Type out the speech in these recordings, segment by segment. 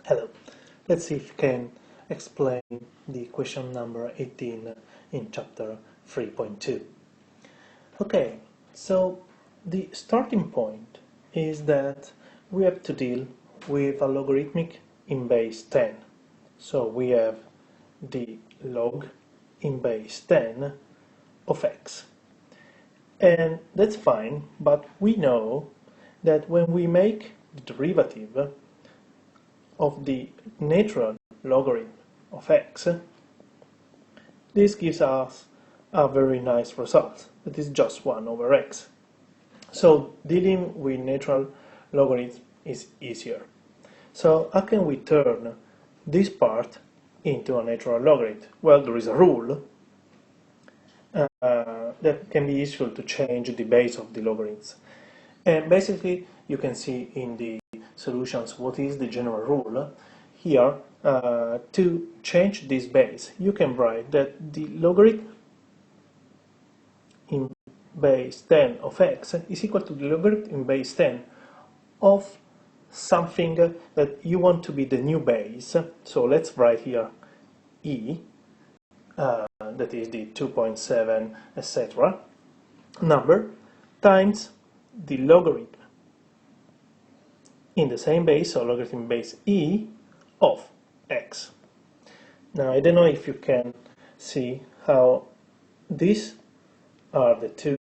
Hello. Let's see if we can explain the question number 18 in chapter 3.2. Okay, so the starting point is that we have to deal with a logarithmic in base 10. So we have the log in base 10 of x. And that's fine, but we know that when we make the derivative of the natural logarithm of x, this gives us a very nice result, that is just 1 over x. So dealing with natural logarithms is easier. So how can we turn this part into a natural logarithm? Well, there is a rule that can be useful to change the base of the logarithms. And basically, you can see in the solutions what is the general rule. Here, to change this base, you can write that the logarithm in base 10 of x is equal to the logarithm in base 10 of something that you want to be the new base. So let's write here e, that is the 2.7, etc. number, times the logarithm in the same base, so logarithm base e of x. Now I don't know if you can see how these are the two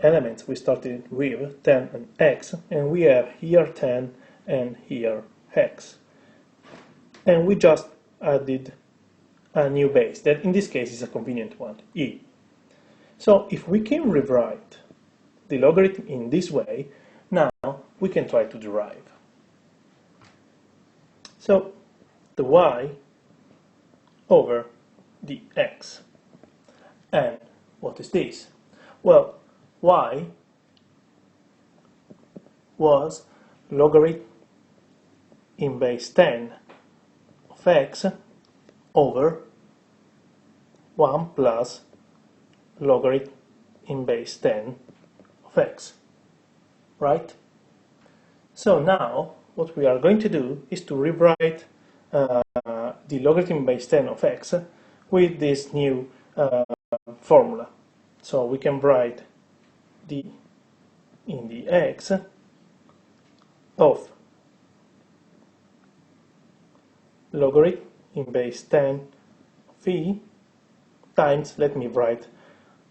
elements we started with, 10 and x, and we have here 10 and here x. And we just added a new base, that in this case is a convenient one, e. So if we can rewrite the logarithm in this way, now we can try to derive. So the y over the x. And what is this? Well, y was logarithm in base 10 of x over 1 plus logarithm in base 10 of x, right? So now what we are going to do is to rewrite the logarithm in base 10 of x with this new formula. So we can write d in the x of logarithm in base 10 of e times, let me write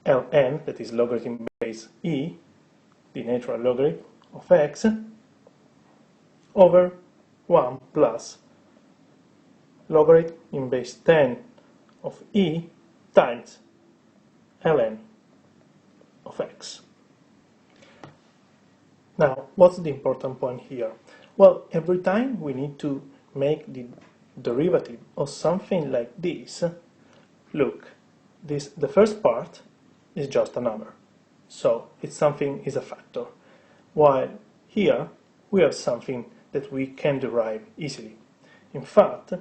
ln, that is logarithm base e, the natural logarithm of x, over 1 plus logarithm in base 10 of e times ln of x. Now, what's the important point here? Well, every time we need to make the derivative of something like this, look, the first part is just a number, so something is a factor, while here we have something that we can derive easily. In fact,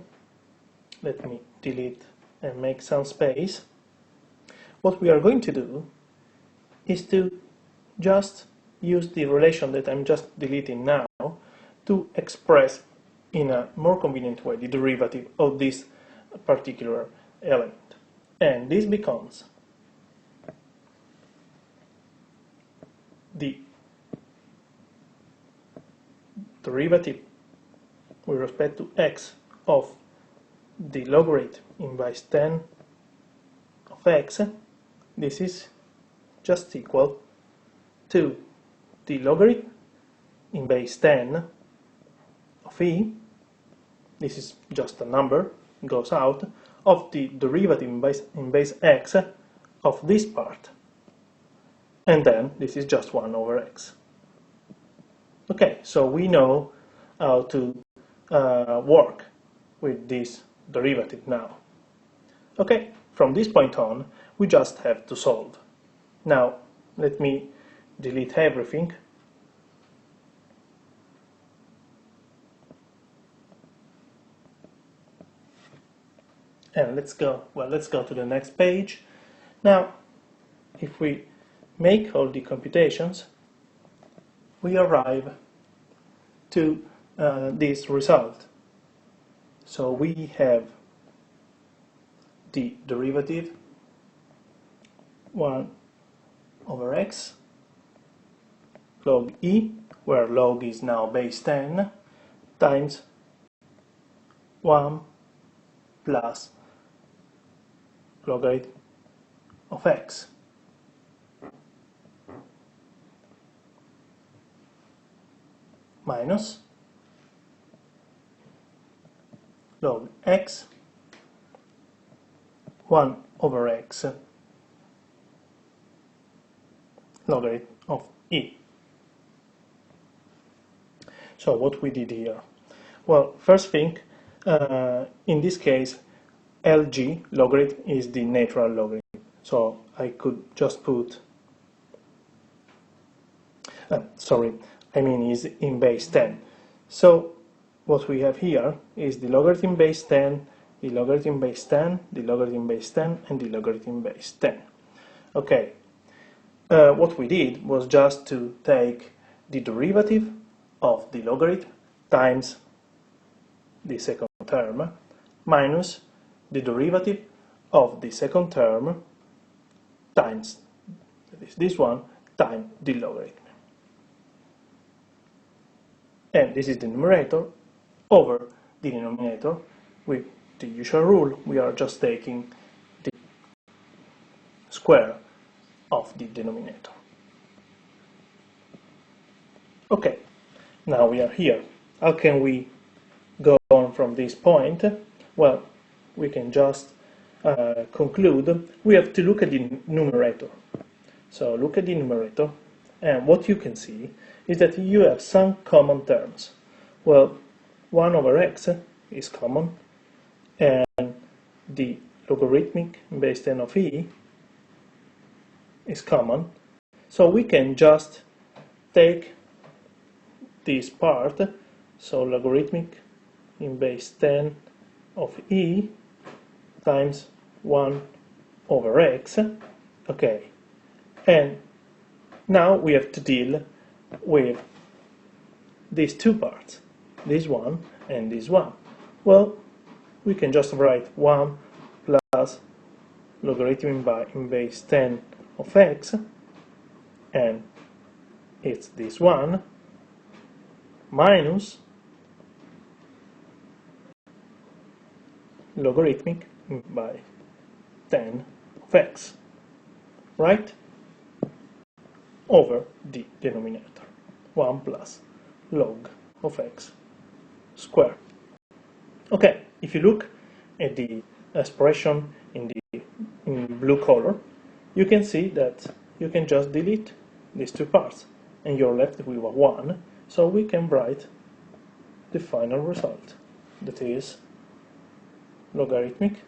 let me delete and make some space. What we are going to do is to just use the relation that I'm just deleting now to express in a more convenient way the derivative of this particular element. And this becomes the derivative with respect to x of the logarithm in base 10 of x. This is just equal to the logarithm in base 10 of e, this is just a number, goes out, of the derivative in base x of this part, and then this is just 1 over x. Okay, so we know how to work with this derivative now. Okay, from this point on, we just have to solve. Now, let me delete everything. And let's go to the next page. Now, if we make all the computations, we arrive to this result. So we have the derivative 1 over x log e, where log is now base 10, times 1 plus logarithm of x minus log x 1 over x logarithm of e. So what we did here? Well, first thing, in this case, LG logarithm is the natural logarithm. So I could just put, is in base 10. So what we have here is the logarithm base 10, the logarithm base 10, the logarithm base 10, and the logarithm base 10. Okay, what we did was just to take the derivative of the logarithm times the second term minus the derivative of the second term times this one times the logarithm. And this is the numerator over the denominator. With the usual rule, we are just taking the square of the denominator. Okay, now we are here. How can we go on from this point? Well, we can just conclude. We have to look at the numerator. So look at the numerator, and what you can see is that you have some common terms. Well, 1 over x is common, and the logarithmic base 10 of e is common. So we can just take this part, so logarithmic in base 10 of e times 1 over x. Okay, and now we have to deal with these two parts, this one and this one. Well, we can just write 1 plus logarithm in base 10 of x, and it's this one, minus logarithmic by 10 of x, right? Over the denominator, 1 plus log of x squared. Okay, if you look at the expression in blue color, you can see that you can just delete these two parts, and you're left with a 1, so we can write the final result, that is logarithmic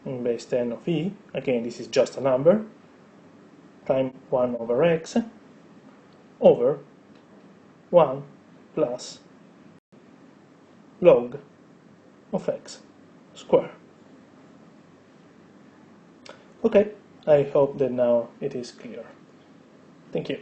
in base 10 of e, again this is just a number, times 1 over x over 1 plus log of x squared. Okay, I hope that now it is clear. Thank you.